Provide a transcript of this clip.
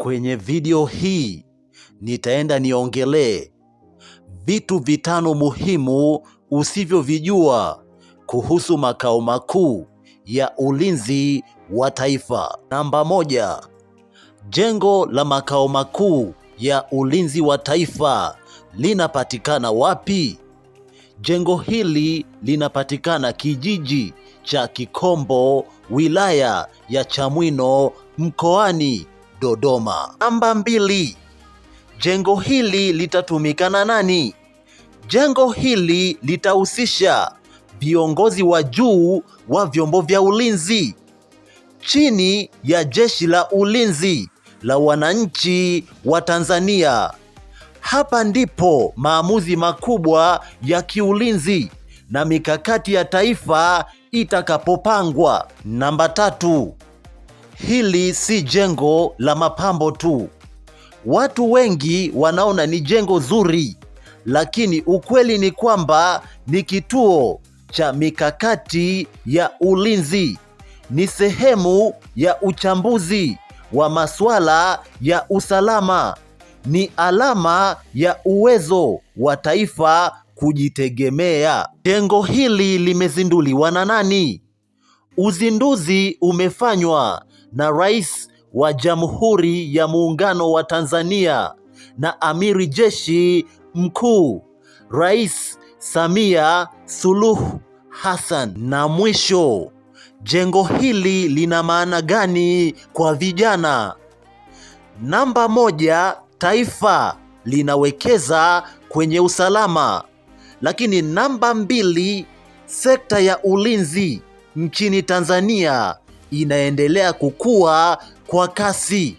Kwenye video hii nitaenda niongelee vitu vitano muhimu usivyovijua kuhusu makao makuu ya ulinzi wa taifa. Namba 1. Jengo la makao makuu ya ulinzi wa taifa linapatikana wapi? Jengo hili linapatikana kijiji cha Kikombo, wilaya ya Chamwino, mkoani Dodoma. Namba 2. Jengo hili litatumika na nani? Jengo hili litahusisha viongozi wa juu wa vyombo vya ulinzi chini ya Jeshi la Ulinzi la Wananchi wa Tanzania. Hapa ndipo maamuzi makubwa ya kiulinzi na mikakati ya taifa itakapopangwa. Namba 3. Hili si jengo la mapambo tu. Watu wengi wanaona ni jengo zuri, lakini ukweli ni kwamba ni kituo cha mikakati ya ulinzi. Ni sehemu ya uchambuzi wa masuala ya usalama. Ni alama ya uwezo wa taifa kujitegemea. Jengo hili limezinduliwa na nani? Uzinduzi umefanywa na Rais wa Jamhuri ya Muungano wa Tanzania na Amiri Jeshi Mkuu Rais Samia Suluhu Hassan. Na mwisho, jengo hili lina maana gani kwa vijana? Namba 1, taifa linawekeza kwenye usalama. Lakini namba 2, sekta ya ulinzi nchini Tanzania inaendelea kukua kwa kasi.